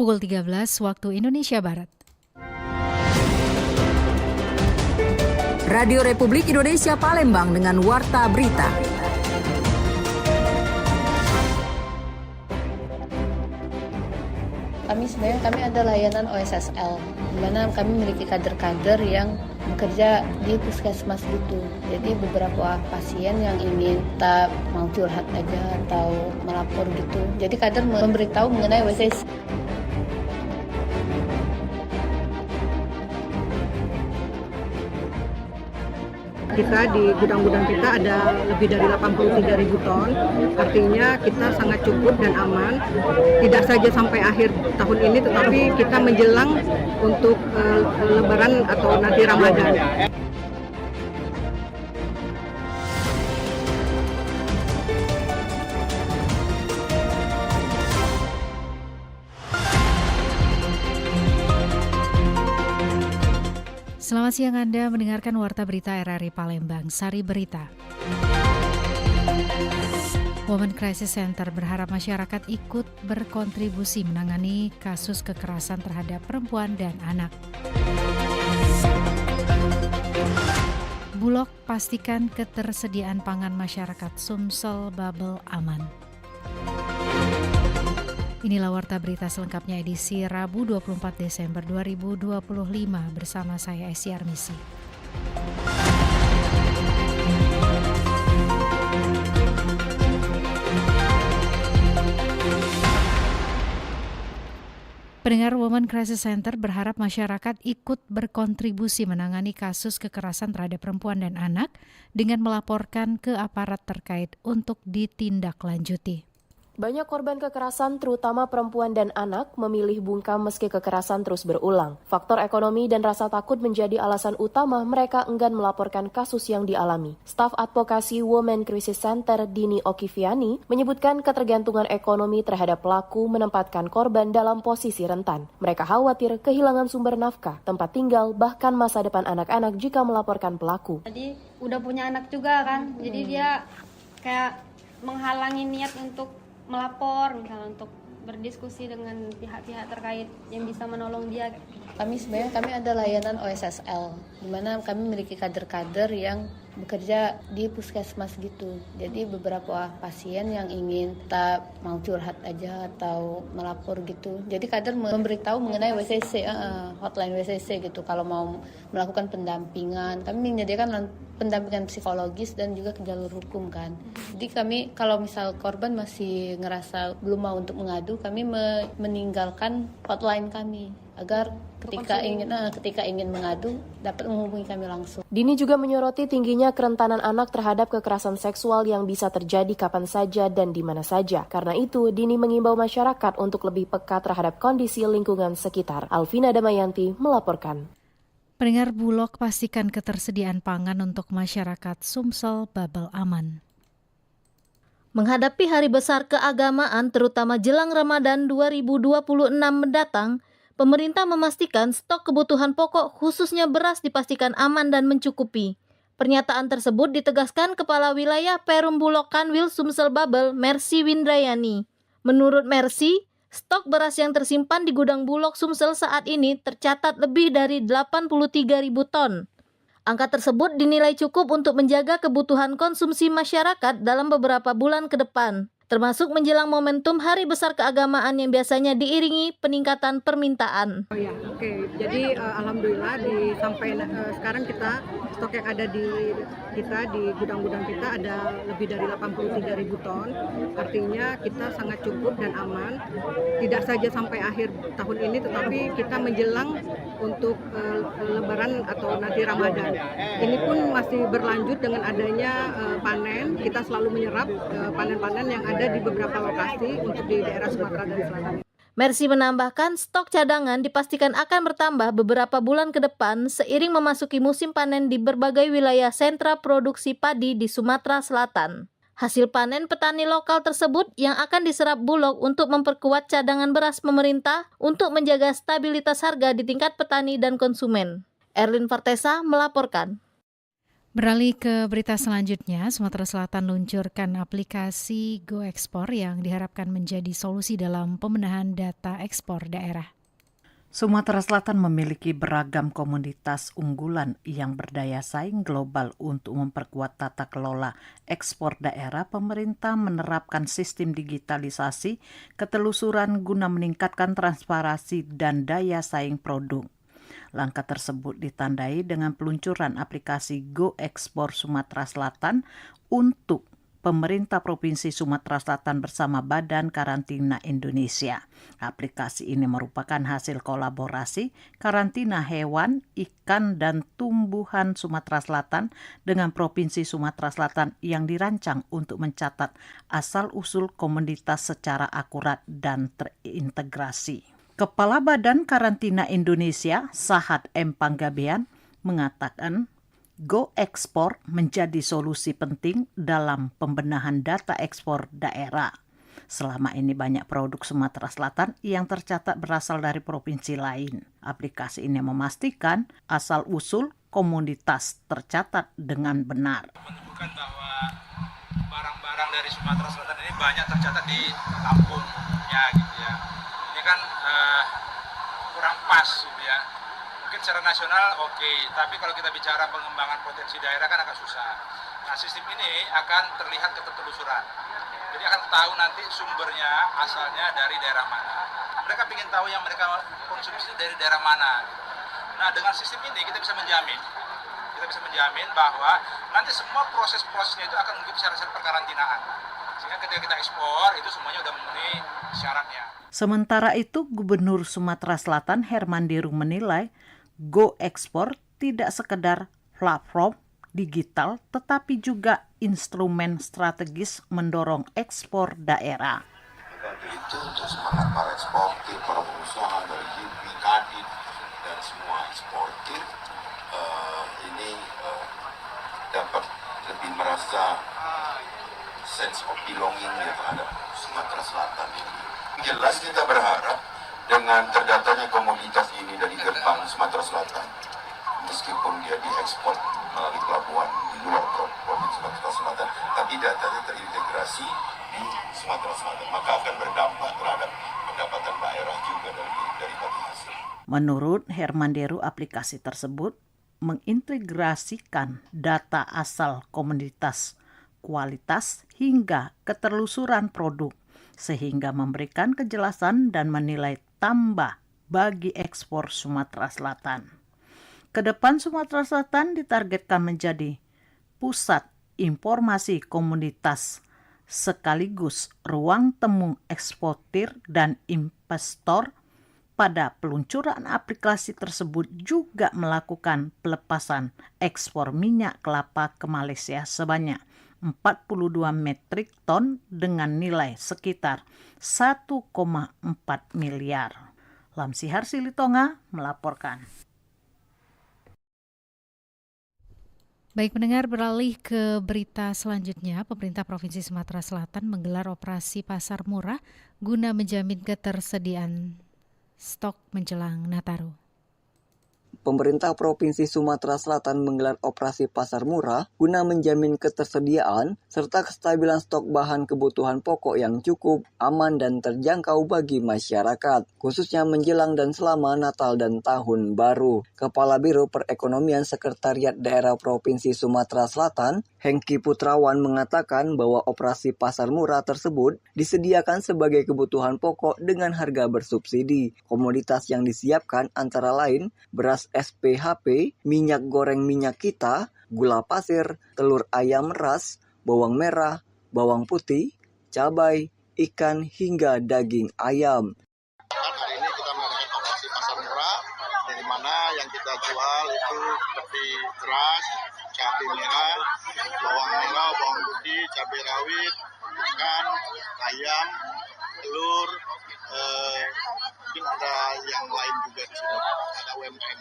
pukul 13 waktu Indonesia Barat. Radio Republik Indonesia Palembang dengan Warta Berita. Kami ada layanan OSSL, di mana kami memiliki kader-kader yang bekerja di puskesmas gitu. Jadi beberapa pasien yang ingin tak mau curhat aja atau melapor gitu. Jadi kader memberitahu mengenai WCC. Kita di gudang-gudang kita ada lebih dari 83.000 ton, artinya kita sangat cukup dan aman, tidak saja sampai akhir tahun ini, tetapi kita menjelang untuk Lebaran atau nanti Ramadan. Selamat siang, Anda mendengarkan Warta Berita RRI Palembang, Sari Berita. Women Crisis Center berharap masyarakat ikut berkontribusi menangani kasus kekerasan terhadap perempuan dan anak. Bulog pastikan ketersediaan pangan masyarakat Sumsel Babel aman. Inilah Warta Berita selengkapnya edisi Rabu 24 Desember 2025 bersama saya Esi Armisi. Pendengar, Women Crisis Center berharap masyarakat ikut berkontribusi menangani kasus kekerasan terhadap perempuan dan anak dengan melaporkan ke aparat terkait untuk ditindaklanjuti. Banyak korban kekerasan, terutama perempuan dan anak, memilih bungkam meski kekerasan terus berulang. Faktor ekonomi dan rasa takut menjadi alasan utama mereka enggan melaporkan kasus yang dialami. Staf Advokasi Women Crisis Center Dini Okiviani menyebutkan ketergantungan ekonomi terhadap pelaku menempatkan korban dalam posisi rentan. Mereka khawatir kehilangan sumber nafkah, tempat tinggal, bahkan masa depan anak-anak jika melaporkan pelaku. Jadi udah punya anak juga kan, jadi dia kayak menghalangi niat untuk melapor, misalnya untuk berdiskusi dengan pihak-pihak terkait yang bisa menolong dia. Kami ada layanan OSSL, di mana kami memiliki kader-kader yang bekerja di puskesmas gitu. Jadi beberapa pasien yang ingin tak mau curhat aja atau melapor gitu. Jadi kader memberitahu mengenai WCC, hotline WCC gitu. Kalau mau melakukan pendampingan, kami menyediakan pendampingan psikologis dan juga ke jalur hukum kan. Jadi kami kalau misal korban masih ngerasa belum mau untuk mengadu, kami meninggalkan hotline kami agar ketika ingin mengadu dapat menghubungi kami langsung. Dini juga menyoroti tingginya kerentanan anak terhadap kekerasan seksual yang bisa terjadi kapan saja dan di mana saja. Karena itu, Dini mengimbau masyarakat untuk lebih peka terhadap kondisi lingkungan sekitar. Alvina Damayanti melaporkan. Pendengar, Bulog pastikan ketersediaan pangan untuk masyarakat Sumsel Babel aman. Menghadapi hari besar keagamaan terutama jelang Ramadan 2026 mendatang, pemerintah memastikan stok kebutuhan pokok khususnya beras dipastikan aman dan mencukupi. Pernyataan tersebut ditegaskan Kepala Wilayah Perum Bulog Kanwil Sumsel Babel, Mercy Windrayani. Menurut Mercy, stok beras yang tersimpan di gudang Bulog Sumsel saat ini tercatat lebih dari 83.000 ton. Angka tersebut dinilai cukup untuk menjaga kebutuhan konsumsi masyarakat dalam beberapa bulan ke depan, termasuk menjelang momentum hari besar keagamaan yang biasanya diiringi peningkatan permintaan. Jadi alhamdulillah sampai sekarang kita stok yang ada di gudang-gudang kita ada lebih dari 83.000 ton. Artinya kita sangat cukup dan aman. Tidak saja sampai akhir tahun ini, tetapi kita menjelang untuk Lebaran atau nanti Ramadan. Ini pun masih berlanjut dengan adanya panen. Kita selalu menyerap panen-panen yang ada di beberapa lokasi untuk di daerah Sumatera dan Selatan. Mercy menambahkan stok cadangan dipastikan akan bertambah beberapa bulan ke depan seiring memasuki musim panen di berbagai wilayah sentra produksi padi di Sumatera Selatan. Hasil panen petani lokal tersebut yang akan diserap Bulog untuk memperkuat cadangan beras pemerintah untuk menjaga stabilitas harga di tingkat petani dan konsumen. Erlin Fartesa melaporkan. Beralih ke berita selanjutnya, Sumatera Selatan luncurkan aplikasi Go Ekspor yang diharapkan menjadi solusi dalam pembenahan data ekspor daerah. Sumatera Selatan memiliki beragam komunitas unggulan yang berdaya saing global. Untuk memperkuat tata kelola ekspor daerah, pemerintah menerapkan sistem digitalisasi ketelusuran guna meningkatkan transparansi dan daya saing produk. Langkah tersebut ditandai dengan peluncuran aplikasi Go Ekspor Sumatera Selatan untuk pemerintah Provinsi Sumatera Selatan bersama Badan Karantina Indonesia. Aplikasi ini merupakan hasil kolaborasi karantina hewan, ikan, dan tumbuhan Sumatera Selatan dengan Provinsi Sumatera Selatan yang dirancang untuk mencatat asal-usul komoditas secara akurat dan terintegrasi. Kepala Badan Karantina Indonesia, Sahat M. Panggabean, mengatakan Go Ekspor menjadi solusi penting dalam pembenahan data ekspor daerah. Selama ini banyak produk Sumatera Selatan yang tercatat berasal dari provinsi lain. Aplikasi ini memastikan asal-usul komoditas tercatat dengan benar. Menunjukkan bahwa barang-barang dari Sumatera Selatan ini banyak tercatat di Lampung, ya gitu ya. Ini kan kurang pas gitu ya. Mungkin secara nasional oke, tapi kalau kita bicara pengembangan potensi daerah kan agak susah. Nah, sistem ini akan terlihat ketelusuran. Jadi akan tahu nanti sumbernya asalnya dari daerah mana. Mereka ingin tahu yang mereka konsumsi dari daerah mana. Nah, dengan sistem ini kita bisa menjamin bahwa nanti semua proses-prosesnya itu akan mengikuti syarat-syarat perkarantinaan. Sehingga ketika kita ekspor itu semuanya sudah memenuhi syaratnya. Sementara itu, Gubernur Sumatera Selatan Herman Deru menilai Go Ekspor tidak sekedar platform digital, tetapi juga instrumen strategis mendorong ekspor daerah. Itu untuk semangat para eksportir, para pengusaha dari GIPI, Kadin, dan semua eksportir ini dapat lebih merasa sense of belonging ya terhadap Sumatera Selatan ini. Jelas kita berharap dengan terdatanya komoditas ini dari gerbang Sumatera Selatan, meskipun dia diekspor melalui pelabuhan di luar Provinsi Sumatera Selatan, tapi datanya terintegrasi di Sumatera Selatan, maka akan berdampak terhadap pendapatan daerah juga dari hasil. Menurut Herman Deru, aplikasi tersebut mengintegrasikan data asal komoditas, kualitas, hingga ketelusuran produk, sehingga memberikan kejelasan dan menilai tambah bagi ekspor Sumatera Selatan. Kedepan Sumatera Selatan ditargetkan menjadi pusat informasi komoditas sekaligus ruang temu eksportir dan investor. Pada peluncuran aplikasi tersebut juga melakukan pelepasan ekspor minyak kelapa ke Malaysia sebanyak 42 metrik ton dengan nilai sekitar 1,4 miliar. Lamsihar Silitonga melaporkan. Baik pendengar, beralih ke berita selanjutnya. Pemerintah Provinsi Sumatera Selatan menggelar operasi pasar murah guna menjamin ketersediaan stok menjelang Nataru. Pemerintah Provinsi Sumatera Selatan menggelar operasi pasar murah guna menjamin ketersediaan serta kestabilan stok bahan kebutuhan pokok yang cukup, aman dan terjangkau bagi masyarakat, khususnya menjelang dan selama Natal dan Tahun Baru. Kepala Biro Perekonomian Sekretariat Daerah Provinsi Sumatera Selatan, Hengki Putrawan mengatakan bahwa operasi pasar murah tersebut disediakan sebagai kebutuhan pokok dengan harga bersubsidi. Komoditas yang disiapkan antara lain beras SPHP, minyak goreng minyak kita, gula pasir, telur ayam ras, bawang merah, bawang putih, cabai, ikan hingga daging ayam. Hari ini kita mengadakan operasi pasar murah, dari mana yang kita jual itu seperti beras, cabai merah, bawang putih, cabai rawit, ikan, ayam, telur, mungkin ada yang lain juga di sini, ada UMKM.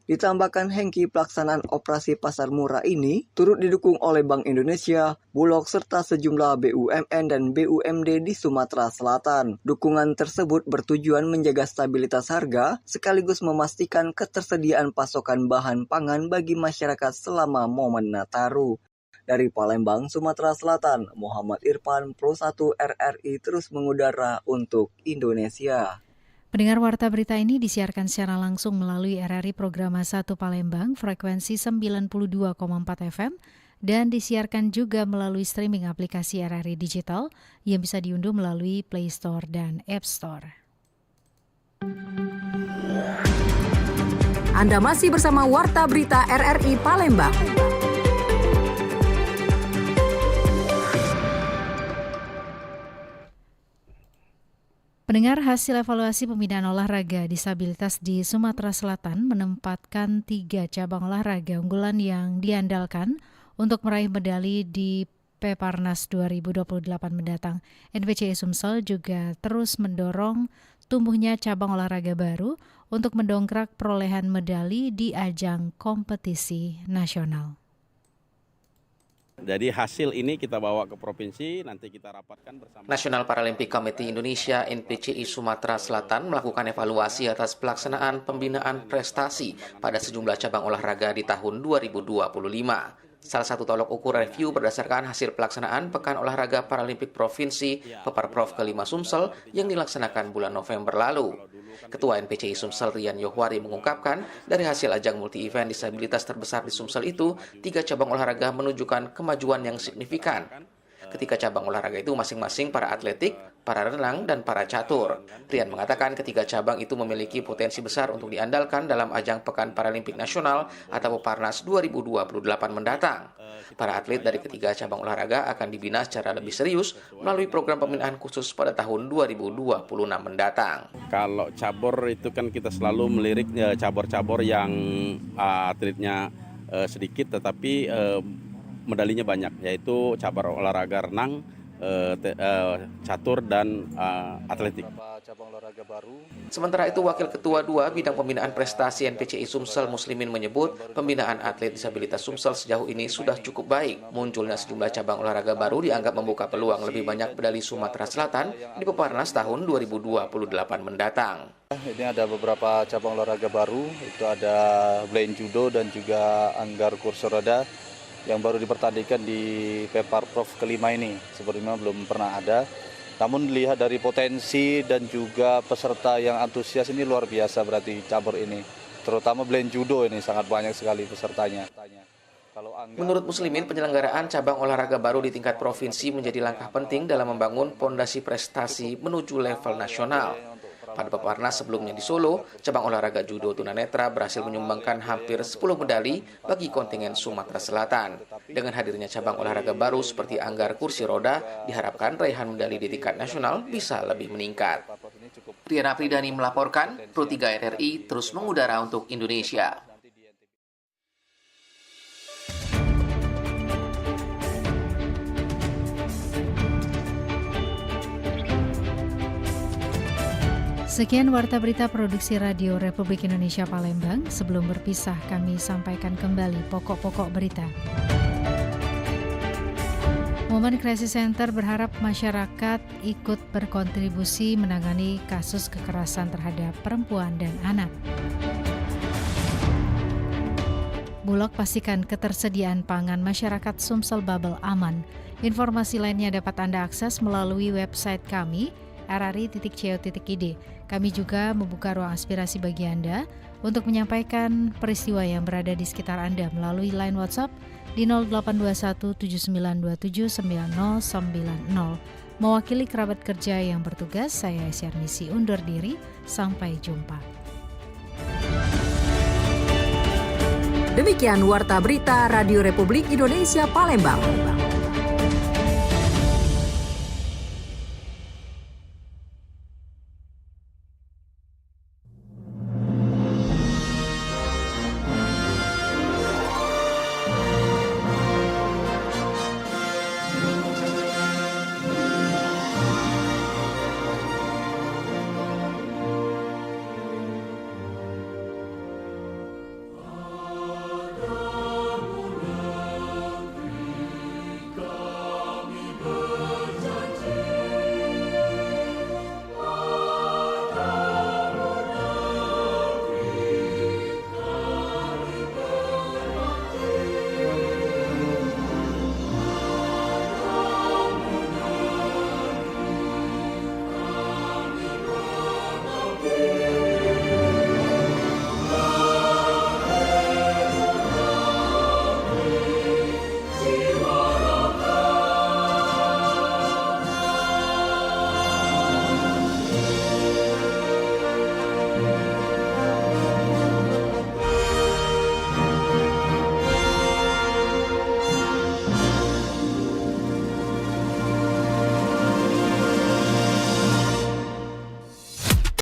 Ditambahkan Hengki, pelaksanaan operasi pasar murah ini turut didukung oleh Bank Indonesia, Bulog, serta sejumlah BUMN dan BUMD di Sumatera Selatan. Dukungan tersebut bertujuan menjaga stabilitas harga sekaligus memastikan ketersediaan pasokan bahan pangan bagi masyarakat selama momen Nataru. Dari Palembang, Sumatera Selatan, Muhammad Irfan, Pro 1 RRI terus mengudara untuk Indonesia. Pendengar Warta Berita ini disiarkan secara langsung melalui RRI Programa 1 Palembang, frekuensi 92,4 FM, dan disiarkan juga melalui streaming aplikasi RRI Digital yang bisa diunduh melalui Play Store dan App Store. Anda masih bersama Warta Berita RRI Palembang. Pendengar, hasil evaluasi pembinaan olahraga disabilitas di Sumatera Selatan menempatkan 3 cabang olahraga unggulan yang diandalkan untuk meraih medali di Peparnas 2028 mendatang. NPCI Sumsel juga terus mendorong tumbuhnya cabang olahraga baru untuk mendongkrak perolehan medali di ajang kompetisi nasional. Jadi hasil ini kita bawa ke provinsi, nanti kita rapatkan bersama. National Paralympic Committee Indonesia NPCI Sumatera Selatan melakukan evaluasi atas pelaksanaan pembinaan prestasi pada sejumlah cabang olahraga di tahun 2025. Salah satu tolok ukur review berdasarkan hasil pelaksanaan Pekan Olahraga Paralimpik Provinsi Peparprov ke-5 Sumsel yang dilaksanakan bulan November lalu. Ketua NPCI Sumsel Rian Yohwari mengungkapkan, dari hasil ajang multi-event disabilitas terbesar di Sumsel itu, 3 cabang olahraga menunjukkan kemajuan yang signifikan. Ketika cabang olahraga itu masing-masing para atletik, para renang, dan para catur. Rian mengatakan ketiga cabang itu memiliki potensi besar untuk diandalkan dalam ajang Pekan Paralimpik Nasional atau Peparnas 2028 mendatang. Para atlet dari ketiga cabang olahraga akan dibina secara lebih serius melalui program pembinaan khusus pada tahun 2026 mendatang. Kalau cabur itu kan kita selalu melirik cabur-cabur yang atletnya sedikit tetapi medalinya banyak, yaitu cabur olahraga renang, catur, dan atletik. Sementara itu, Wakil Ketua 2 Bidang Pembinaan Prestasi NPCI Sumsel Muslimin menyebut pembinaan atlet disabilitas Sumsel sejauh ini sudah cukup baik. Munculnya sejumlah cabang olahraga baru dianggap membuka peluang lebih banyak medali Sumatera Selatan di Peparnas tahun 2028 mendatang. Ini ada beberapa cabang olahraga baru, itu ada blind judo dan juga anggar kursi roda yang baru dipertandingkan di Peparprov ke-5 ini. Sebelumnya belum pernah ada. Namun dilihat dari potensi dan juga peserta yang antusias ini luar biasa berarti cabur ini. Terutama blind judo ini sangat banyak sekali pesertanya. Menurut Muslimin, penyelenggaraan cabang olahraga baru di tingkat provinsi menjadi langkah penting dalam membangun pondasi prestasi menuju level nasional. Pada Peparnas sebelumnya di Solo, cabang olahraga judo tunanetra berhasil menyumbangkan hampir 10 medali bagi kontingen Sumatera Selatan. Dengan hadirnya cabang olahraga baru seperti anggar kursi roda, diharapkan raihan medali di tingkat nasional bisa lebih meningkat. Riana Pridani melaporkan, Pro 3 RRI terus mengudara untuk Indonesia. Sekian Warta Berita Produksi Radio Republik Indonesia Palembang. Sebelum berpisah, kami sampaikan kembali pokok-pokok berita. Women Crisis Center berharap masyarakat ikut berkontribusi menangani kasus kekerasan terhadap perempuan dan anak. Bulog pastikan ketersediaan pangan masyarakat Sumsel Babel aman. Informasi lainnya dapat Anda akses melalui website kami, rri.co.id. Kami juga membuka ruang aspirasi bagi Anda untuk menyampaikan peristiwa yang berada di sekitar Anda melalui line WhatsApp di 0821 7927 9090. Mewakili kerabat kerja yang bertugas, saya Syarnisi undur diri. Sampai jumpa. Demikian Warta Berita Radio Republik Indonesia Palembang.